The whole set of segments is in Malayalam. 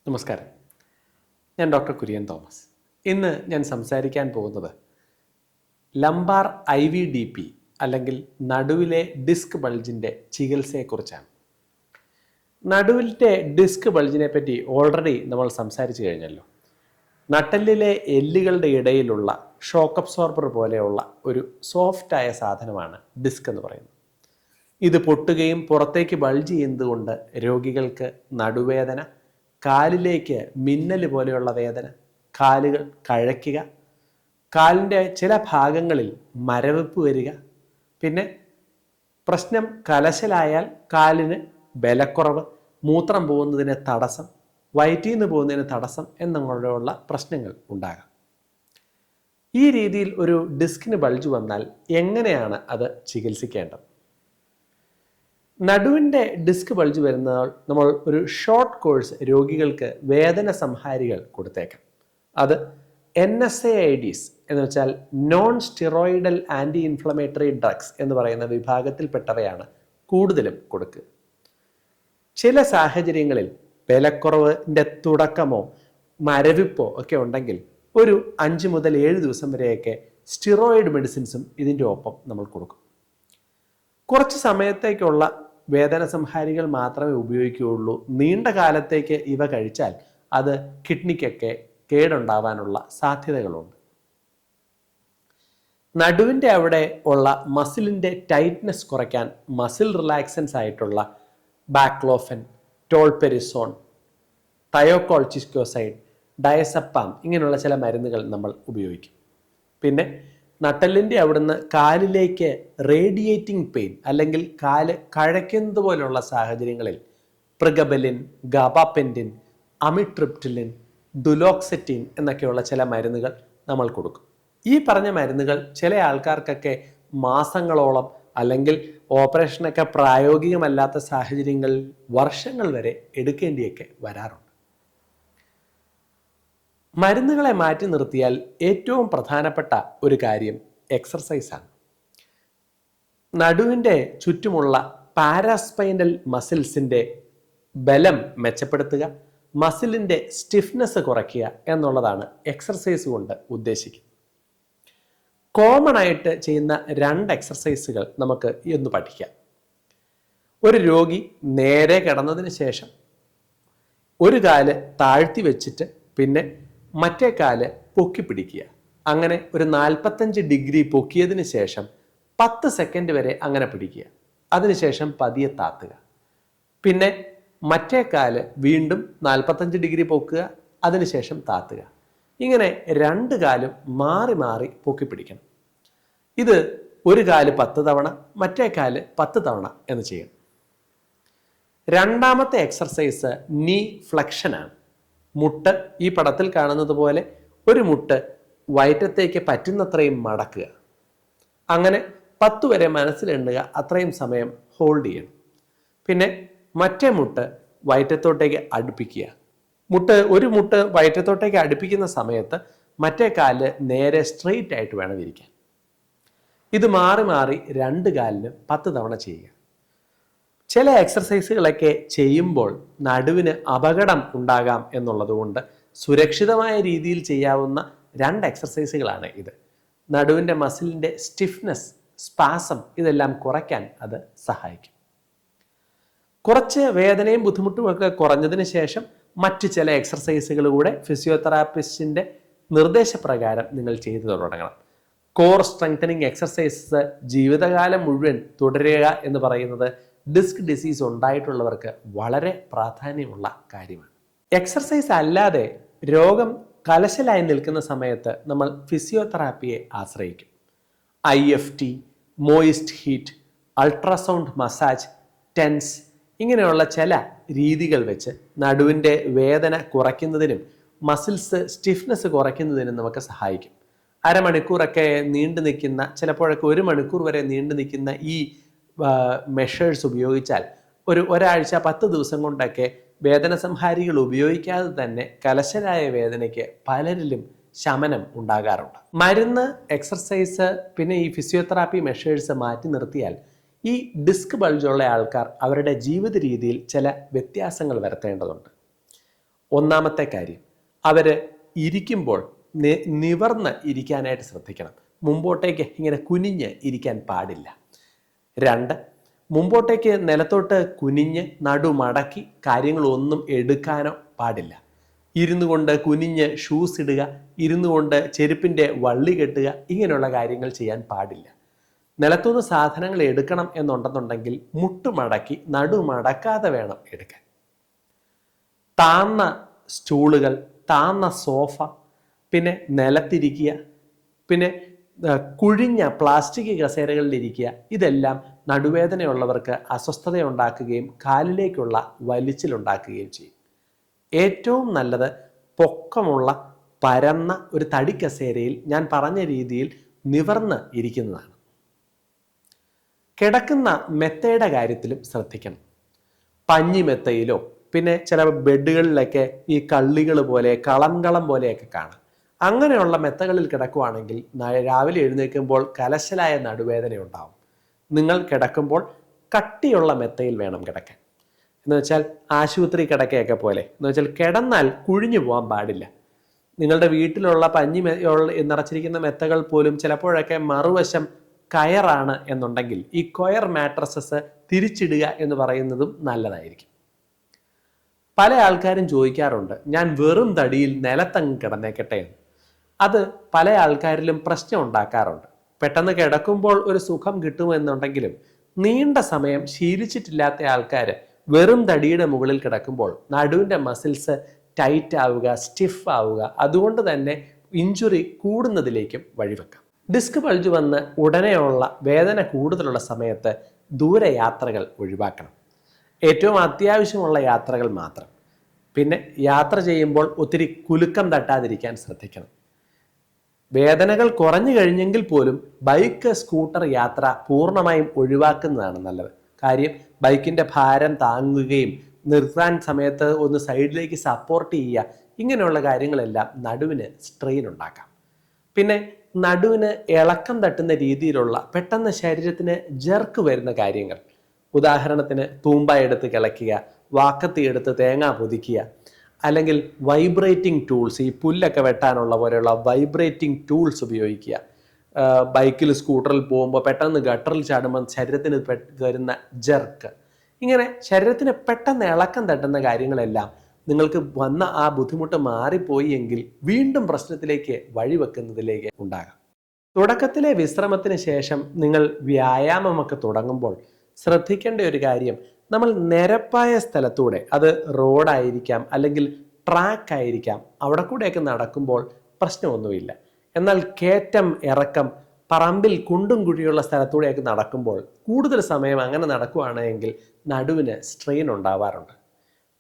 നമസ്കാരം. ഞാൻ ഡോക്ടർ കുര്യൻ തോമസ്. ഇന്ന് ഞാൻ സംസാരിക്കാൻ പോകുന്നത് ലംബാർ IVDP അല്ലെങ്കിൽ നടുവിലെ ഡിസ്ക് ബൾജിൻ്റെ ചികിത്സയെക്കുറിച്ചാണ്. നടുവിലെ ഡിസ്ക് ബൾജിനെ പറ്റി ഓൾറെഡി നമ്മൾ സംസാരിച്ചു കഴിഞ്ഞല്ലോ. നട്ടെല്ലിലെ എല്ലുകളുടെ ഇടയിലുള്ള ഷോക്ക് അബ്സോർബർ പോലെയുള്ള ഒരു സോഫ്റ്റായ സാധനമാണ് ഡിസ്ക് എന്ന് പറയുന്നത്. ഇത് പൊട്ടുകയും പുറത്തേക്ക് ബൾജ് ചെയ്യുന്നതുകൊണ്ട് രോഗികൾക്ക് നടുവേദന, കാലിലേക്ക് മിന്നൽ പോലെയുള്ള വേദന, കാലുകൾ കഴയ്ക്കുക, കാലിൻ്റെ ചില ഭാഗങ്ങളിൽ മരവിപ്പ് വരിക, പിന്നെ പ്രശ്നം കലശലായാൽ കാലിന് ബലക്കുറവ്, മൂത്രം പോകുന്നതിന് തടസ്സം, വയറ്റിൽ നിന്ന് പോകുന്നതിന് തടസ്സം എന്നിങ്ങനെയുള്ള പ്രശ്നങ്ങൾ ഉണ്ടാകാം. ഈ രീതിയിൽ ഒരു ഡിസ്കിന് ബൾജ് വന്നാൽ എങ്ങനെയാണ് അത് ചികിത്സിക്കേണ്ടത്? നടുവിൻ്റെ ഡിസ്ക് ബൾജ് വരുന്നാൽ നമ്മൾ ഒരു ഷോർട്ട് കോഴ്സ് രോഗികൾക്ക് വേദന സംഹാരികൾ കൊടുത്തേക്കാം. അത് NSAIDs എന്ന് വെച്ചാൽ non steroidal anti inflammatory drugs എന്ന് പറയുന്ന വിഭാഗത്തിൽപ്പെട്ടവയാണ് കൂടുതലും കൊടുക്കുക. ചില സാഹചര്യങ്ങളിൽ ബലക്കുറവിൻ്റെ തുടക്കമോ മരവിപ്പോ ഒക്കെ ഉണ്ടെങ്കിൽ ഒരു 5 മുതൽ 7 ദിവസം വരെയൊക്കെ സ്റ്റിറോയിഡ് മെഡിസിൻസും ഇതിൻ്റെ ഒപ്പം നമ്മൾ കൊടുക്കും. കുറച്ച് സമയത്തേക്കുള്ള വേദന സംഹാരികൾ മാത്രമേ ഉപയോഗിക്കുകയുള്ളൂ. നീണ്ട കാലത്തേക്ക് ഇവ കഴിച്ചാൽ അത് കിഡ്നിക്കൊക്കെ കേടുണ്ടാവാനുള്ള സാധ്യതകളുണ്ട്. നടുവിൻ്റെ അവിടെ ഉള്ള മസിലിൻ്റെ ടൈറ്റ്നെസ് കുറയ്ക്കാൻ മസിൽ റിലാക്സൻസ് ആയിട്ടുള്ള ബാക്ലോഫൻ, ടോൾപെരിസോൺ, തയോകോൾച്ചിക്കോസൈഡ്, ഡയസപ്പാം ഇങ്ങനെയുള്ള ചില മരുന്നുകൾ നമ്മൾ ഉപയോഗിക്കും. പിന്നെ നട്ടെല്ലിൻ്റെ അവിടുന്ന് കാലിലേക്ക് റേഡിയേറ്റിംഗ് പെയിൻ അല്ലെങ്കിൽ കാല് കഴയ്ക്കുന്നത് പോലെയുള്ള സാഹചര്യങ്ങളിൽ പ്രിഗബലിൻ, ഗാബാപെൻറ്റിൻ, അമിട്രിപ്റ്റിലിൻ, ഡുലോക്സെറ്റിൻ എന്നൊക്കെയുള്ള ചില മരുന്നുകൾ നമ്മൾ കൊടുക്കും. ഈ പറഞ്ഞ മരുന്നുകൾ ചില ആൾക്കാർക്കൊക്കെ മാസങ്ങളോളം അല്ലെങ്കിൽ ഓപ്പറേഷനൊക്കെ പ്രായോഗികമല്ലാത്ത സാഹചര്യങ്ങളിൽ വർഷങ്ങൾ വരെ എടുക്കേണ്ടിയൊക്കെ വരാറുണ്ട്. മരുന്നുകളെ മാറ്റി നിർത്തിയാൽ ഏറ്റവും പ്രധാനപ്പെട്ട ഒരു കാര്യം എക്സർസൈസാണ്. നടുവിൻ്റെ ചുറ്റുമുള്ള പാരാസ്പൈനൽ മസിൽസിൻ്റെ ബലം മെച്ചപ്പെടുത്തുക, മസിലിൻ്റെ സ്റ്റിഫ്നെസ് കുറയ്ക്കുക എന്നുള്ളതാണ് എക്സർസൈസ് കൊണ്ട് ഉദ്ദേശിക്കുന്നത്. കോമൺ ആയിട്ട് ചെയ്യുന്ന 2 എക്സർസൈസുകൾ നമുക്ക് ഇന്ന് പഠിക്കാം. ഒരു രോഗി നേരെ കിടന്നതിന് ശേഷം ഒരു കാല് താഴ്ത്തി വെച്ചിട്ട് പിന്നെ മറ്റേ കാല് പൊക്കി പിടിക്കുക. അങ്ങനെ ഒരു 45 ഡിഗ്രി പൊക്കിയതിന് ശേഷം 10 സെക്കൻഡ് വരെ അങ്ങനെ പിടിക്കുക. അതിനുശേഷം പതിയെ താത്തുക. പിന്നെ മറ്റേ കാല് വീണ്ടും 45 ഡിഗ്രി പൊക്കുക, അതിനുശേഷം താത്തുക. ഇങ്ങനെ 2 കാലും മാറി മാറി പൊക്കി പിടിക്കണം. ഇത് ഒരു കാല് 10 തവണ, മറ്റേ കാല് 10 തവണ എന്ന് ചെയ്യണം. രണ്ടാമത്തെ എക്സർസൈസ് നീ ഫ്ലെക്ഷനാണ്. മുട്ട് ഈ പടത്തിൽ കാണുന്നത് പോലെ ഒരു മുട്ട് വയറ്റത്തേക്ക് പറ്റുന്നത്രയും മടക്കുക. അങ്ങനെ 10 വരെ മനസ്സിലെണ്ണുക, അത്രയും സമയം ഹോൾഡ് ചെയ്യണം. പിന്നെ മറ്റേ മുട്ട് വയറ്റത്തോട്ടേക്ക് അടുപ്പിക്കുക. ഒരു മുട്ട് വയറ്റത്തോട്ടേക്ക് അടുപ്പിക്കുന്ന സമയത്ത് മറ്റേ കാല് നേരെ സ്ട്രെയിറ്റ് ആയിട്ട് വേണം ഇരിക്കാൻ. ഇത് മാറി മാറി 2 കാലിന് 10 തവണ ചെയ്യുക. ചില എക്സർസൈസുകളൊക്കെ ചെയ്യുമ്പോൾ നടുവിന് അപകടം ഉണ്ടാകാം എന്നുള്ളതുകൊണ്ട് സുരക്ഷിതമായ രീതിയിൽ ചെയ്യാവുന്ന 2 എക്സർസൈസുകളാണ് ഇത്. നടുവിൻ്റെ മസിലിൻ്റെ സ്റ്റിഫ്നെസ്, സ്പാസം ഇതെല്ലാം കുറയ്ക്കാൻ അത് സഹായിക്കും. കുറച്ച് വേദനയും ബുദ്ധിമുട്ടുമൊക്കെ കുറഞ്ഞതിന് ശേഷം മറ്റ് ചില എക്സർസൈസുകൾ കൂടെ ഫിസിയോതെറാപ്പിസ്റ്റിൻ്റെ നിർദ്ദേശപ്രകാരം നിങ്ങൾ ചെയ്തു തുടങ്ങണം. കോർ സ്ട്രെങ്തനിങ് എക്സർസൈസസ് ജീവിതകാലം മുഴുവൻ തുടരുക എന്ന് പറയുന്നത് ഡിസ്ക് ഡിസീസ് ഉണ്ടായിട്ടുള്ളവർക്ക് വളരെ പ്രാധാന്യമുള്ള കാര്യമാണ്. എക്സർസൈസ് അല്ലാതെ രോഗം കലശലായി നിൽക്കുന്ന സമയത്ത് നമ്മൾ ഫിസിയോതെറാപ്പിയെ ആശ്രയിക്കും. IFT, moist heat, ultrasound massage, TENS ഇങ്ങനെയുള്ള ചില രീതികൾ വെച്ച് നടുവിൻ്റെ വേദന കുറയ്ക്കുന്നതിനും മസിൽസ് സ്റ്റിഫ്നെസ് കുറയ്ക്കുന്നതിനും നമുക്ക് സഹായിക്കും. അരമണിക്കൂറൊക്കെ നീണ്ടു നിൽക്കുന്ന, ചിലപ്പോഴൊക്കെ 1 മണിക്കൂർ വരെ നീണ്ടു നിൽക്കുന്ന ഈ മെഷേഴ്സ് ഉപയോഗിച്ചാൽ ഒരാഴ്ച 10 ദിവസം കൊണ്ടൊക്കെ വേദന സംഹാരികൾ ഉപയോഗിക്കാതെ തന്നെ കലശലായ വേദനയ്ക്ക് പലരിലും ശമനം ഉണ്ടാകാറുണ്ട്. മരുന്ന്, എക്സർസൈസ്, പിന്നെ ഈ ഫിസിയോതെറാപ്പി മെഷേഴ്സ് മാറ്റി നിർത്തിയാൽ ഈ ഡിസ്ക് ബൾജുള്ള ആൾക്കാർ അവരുടെ ജീവിത രീതിയിൽ ചില വ്യത്യാസങ്ങൾ വരുത്തേണ്ടതുണ്ട്. ഒന്നാമത്തെ കാര്യം, അവർ ഇരിക്കുമ്പോൾ നിവർന്ന് ഇരിക്കാനായിട്ട് ശ്രദ്ധിക്കണം. മുമ്പോട്ടേക്ക് ഇങ്ങനെ കുനിഞ്ഞ് ഇരിക്കാൻ പാടില്ല. 2, മുമ്പോട്ടേക്ക് നിലത്തോട്ട് കുനിഞ്ഞ് നടുമടക്കി കാര്യങ്ങളൊന്നും എടുക്കാനോ പാടില്ല. ഇരുന്നു കൊണ്ട് കുനിഞ്ഞ് ഷൂസ് ഇടുക, ഇരുന്നു കൊണ്ട് ചെരുപ്പിൻ്റെ വള്ളി കെട്ടുക, ഇങ്ങനെയുള്ള കാര്യങ്ങൾ ചെയ്യാൻ പാടില്ല. നിലത്തുനിന്ന് സാധനങ്ങൾ എടുക്കണം എന്നുണ്ടെന്നുണ്ടെങ്കിൽ മുട്ടുമടക്കി നടുമടക്കാതെ വേണം എടുക്കാൻ. താന്ന സ്റ്റൂളുകൾ, താന്ന സോഫ, പിന്നെ നിലത്തിരിക്കുക, പിന്നെ കുഴിഞ്ഞ പ്ലാസ്റ്റിക് കസേരകളിലിരിക്കുക, ഇതെല്ലാം നടുവേദനയുള്ളവർക്ക് അസ്വസ്ഥതയുണ്ടാക്കുകയും കാലിലേക്കുള്ള വലിച്ചിലുണ്ടാക്കുകയും ചെയ്യും. ഏറ്റവും നല്ലത് പൊക്കമുള്ള പരന്ന ഒരു തടി കസേരയിൽ ഞാൻ പറഞ്ഞ രീതിയിൽ നിവർന്ന് ഇരിക്കുന്നതാണ്. കിടക്കുന്ന മെത്തയുടെ കാര്യത്തിലും ശ്രദ്ധിക്കണം. പഞ്ഞിമെത്തയിലോ പിന്നെ ചില ബെഡുകളിലൊക്കെ ഈ കള്ളികൾ പോലെ കളം പോലെയൊക്കെ കാണാം. അങ്ങനെയുള്ള മെത്തകളിൽ കിടക്കുവാണെങ്കിൽ രാവിലെ എഴുന്നേൽക്കുമ്പോൾ കലശലായ നടുവേദന ഉണ്ടാവും. നിങ്ങൾ കിടക്കുമ്പോൾ കട്ടിയുള്ള മെത്തയിൽ വേണം കിടക്കാൻ. എന്ന് വെച്ചാൽ ആശുപത്രി കിടക്കയൊക്കെ പോലെ, എന്ന് വെച്ചാൽ കിടന്നാൽ കുഴിഞ്ഞു പോകാൻ പാടില്ല. നിങ്ങളുടെ വീട്ടിലുള്ള പഞ്ഞി നിറച്ചിരിക്കുന്ന മെത്തകൾ പോലും ചിലപ്പോഴൊക്കെ മറുവശം കയറാണ് എന്നുണ്ടെങ്കിൽ ഈ കൊയർ മാട്രസസ് തിരിച്ചിടുക എന്ന് പറയുന്നതും നല്ലതായിരിക്കും. പല ആൾക്കാരും ചോദിക്കാറുണ്ട്, ഞാൻ വെറും തടിയിൽ നിലത്തങ്ങ് കിടന്നേക്കട്ടെ എന്ന്. അത് പല ആൾക്കാരിലും പ്രശ്നം ഉണ്ടാക്കാറുണ്ട്. പെട്ടെന്ന് കിടക്കുമ്പോൾ ഒരു സുഖം കിട്ടുമെന്നുണ്ടെങ്കിലും നീണ്ട സമയം ശീലിച്ചിട്ടില്ലാത്ത ആൾക്കാർ വെറും തടിയുടെ മുകളിൽ കിടക്കുമ്പോൾ നടുവിൻ്റെ മസിൽസ് ടൈറ്റ് ആവുക, സ്റ്റിഫ് ആവുക, അതുകൊണ്ട് തന്നെ ഇഞ്ചുറി കൂടുന്നതിലേക്കും വഴിവെക്കാം. ഡിസ്ക് ബൾജ് വന്ന് ഉടനെയുള്ള വേദന കൂടുതലുള്ള സമയത്ത് ദൂരയാത്രകൾ ഒഴിവാക്കണം. ഏറ്റവും അത്യാവശ്യമുള്ള യാത്രകൾ മാത്രം. പിന്നെ യാത്ര ചെയ്യുമ്പോൾ ഒത്തിരി കുലുക്കം തട്ടാതിരിക്കാൻ ശ്രദ്ധിക്കണം. വേദനകൾ കുറഞ്ഞു കഴിഞ്ഞെങ്കിൽ പോലും ബൈക്ക്, സ്കൂട്ടർ യാത്ര പൂർണ്ണമായും ഒഴിവാക്കുന്നതാണ് നല്ലത്. കാര്യം ബൈക്കിൻ്റെ ഭാരം താങ്ങുകയും നിർത്താൻ സമയത്ത് ഒന്ന് സൈഡിലേക്ക് സപ്പോർട്ട് ചെയ്യുക, ഇങ്ങനെയുള്ള കാര്യങ്ങളെല്ലാം നടുവിന് സ്ട്രെയിൻ ഉണ്ടാക്കാം. പിന്നെ നടുവിന് ഇളക്കം തട്ടുന്ന രീതിയിലുള്ള പെട്ടെന്ന് ശരീരത്തിന് ജെർക്ക് വരുന്ന കാര്യങ്ങൾ, ഉദാഹരണത്തിന് തൂമ്പ എടുത്ത് കിളയ്ക്കുക, വാക്കത്തി എടുത്ത് തേങ്ങ പൊതിക്കുക, അല്ലെങ്കിൽ വൈബ്രേറ്റിംഗ് ടൂൾസ്, ഈ പുല്ലൊക്കെ വെട്ടാനുള്ള പോലെയുള്ള വൈബ്രേറ്റിംഗ് ടൂൾസ് ഉപയോഗിക്കുക. ബൈക്കിൽ, സ്കൂട്ടറിൽ പോകുമ്പോൾ പെട്ടെന്ന് ഗട്ടറിൽ ചാടുമ്പോൾ ശരീരത്തിന് വരുന്ന ജെർക്ക്, ഇങ്ങനെ ശരീരത്തിന് പെട്ടെന്ന് ഇളക്കം തട്ടുന്ന കാര്യങ്ങളെല്ലാം നിങ്ങൾക്ക് വന്ന ആ ബുദ്ധിമുട്ട് മാറിപ്പോയി എങ്കിൽ വീണ്ടും പ്രശ്നത്തിലേക്ക് വഴിവെക്കുന്നതിലേക്ക് ഉണ്ടാകാം. തുടക്കത്തിലെ വിശ്രമത്തിന് ശേഷം നിങ്ങൾ വ്യായാമമൊക്കെ തുടങ്ങുമ്പോൾ ശ്രദ്ധിക്കേണ്ട ഒരു കാര്യം, നമ്മൾ നിരപ്പായ സ്ഥലത്തൂടെ, അത് റോഡായിരിക്കാം അല്ലെങ്കിൽ ട്രാക്ക് ആയിരിക്കാം, അവിടെ കൂടെയൊക്കെ നടക്കുമ്പോൾ പ്രശ്നമൊന്നുമില്ല. എന്നാൽ കയറ്റം, ഇറക്കം, പറമ്പിൽ കുണ്ടും കുഴിയുള്ള സ്ഥലത്തൂടെയൊക്കെ നടക്കുമ്പോൾ കൂടുതൽ സമയം അങ്ങനെ നടക്കുകയാണെങ്കിൽ നടുവിന് സ്ട്രെയിൻ ഉണ്ടാവാറുണ്ട്.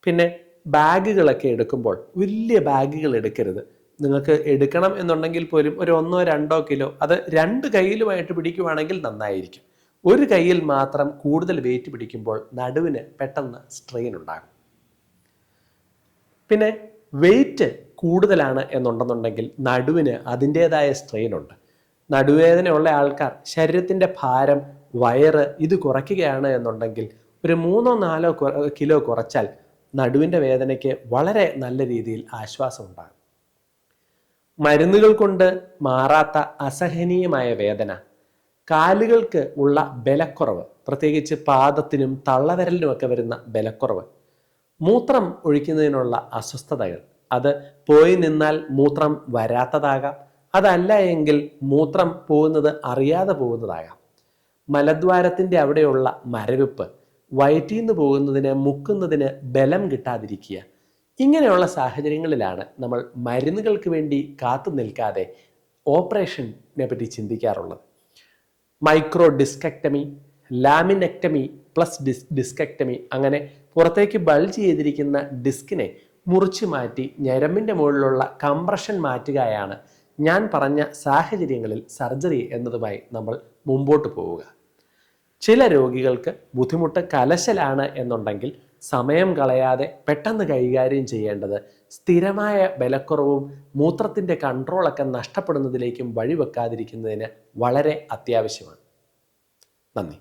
പിന്നെ ബാഗുകളൊക്കെ എടുക്കുമ്പോൾ വലിയ ബാഗുകൾ എടുക്കരുത്. നിങ്ങൾക്ക് എടുക്കണം എന്നുണ്ടെങ്കിൽ പോലും ഒരു 1-2 കിലോ, അത് 2 കയ്യിലുമായിട്ട് പിടിക്കുവാണെങ്കിൽ നന്നായിരിക്കും. ഒരു കയ്യിൽ മാത്രം കൂടുതൽ വെയിറ്റ് പിടിക്കുമ്പോൾ നടുവിന് പെട്ടെന്ന് സ്ട്രെയിൻ ഉണ്ടാകും. പിന്നെ വെയിറ്റ് കൂടുതലാണ് എന്നുണ്ടെന്നുണ്ടെങ്കിൽ നടുവിന് അതിൻ്റേതായ സ്ട്രെയിൻ ഉണ്ട്. നടുവേദനയുള്ള ആൾക്കാർ ശരീരത്തിൻ്റെ ഭാരം, വയറ് ഇത് കുറയ്ക്കുകയാണ് എന്നുണ്ടെങ്കിൽ ഒരു 3-4 കിലോ കുറച്ചാൽ നടുവിൻ്റെ വേദനയ്ക്ക് വളരെ നല്ല രീതിയിൽ ആശ്വാസം ഉണ്ടാകും. മരുന്നുകൾ കൊണ്ട് മാറാത്ത അസഹനീയമായ വേദന, കാലുകൾക്ക് ഉള്ള ബലക്കുറവ്, പ്രത്യേകിച്ച് പാദത്തിനും തള്ളവിരലിനുമൊക്കെ വരുന്ന ബലക്കുറവ്, മൂത്രം ഒഴിക്കുന്നതിനുള്ള അസ്വസ്ഥതകൾ, അത് പോയി നിന്നാൽ മൂത്രം വരാത്തതാകാം, അതല്ല എങ്കിൽ മൂത്രം പോകുന്നത് അറിയാതെ പോകുന്നതാകാം, മലദ്വാരത്തിൻ്റെ അവിടെയുള്ള മരവിപ്പ്, വയറ്റിൽ നിന്ന് പോകുന്നതിന് മുക്കുന്നതിന് ബലം കിട്ടാതിരിക്കുക, ഇങ്ങനെയുള്ള സാഹചര്യങ്ങളിലാണ് നമ്മൾ മരുന്നുകൾക്ക് വേണ്ടി കാത്തു നിൽക്കാതെ ഓപ്പറേഷനെ പറ്റി ചിന്തിക്കാറുള്ളത്. Micro discectomy, laminectomy plus discectomy, അങ്ങനെ പുറത്തേക്ക് ബൾജ് ചെയ്തിരിക്കുന്ന ഡിസ്കിനെ മുറിച്ചു മാറ്റി ഞരമ്പിൻ്റെ മുകളിലുള്ള കംപ്രഷൻ മാറ്റുകയാണ് ഞാൻ പറഞ്ഞ സാഹചര്യങ്ങളിൽ സർജറി എന്നതുമായി നമ്മൾ മുമ്പോട്ട് പോവുക. ചില രോഗികൾക്ക് ബുദ്ധിമുട്ട് കലശലാണ് എന്നുണ്ടെങ്കിൽ സമയം കളയാതെ പെട്ടെന്ന് കൈകാര്യം ചെയ്യേണ്ടത് സ്ഥിരമായ ബലക്കുറവും മൂത്രത്തിൻ്റെ കൺട്രോളൊക്കെ നഷ്ടപ്പെടുന്നതിലേക്കും വഴിവെക്കാതിരിക്കുന്നതിന് വളരെ അത്യാവശ്യമാണ്. നന്ദി.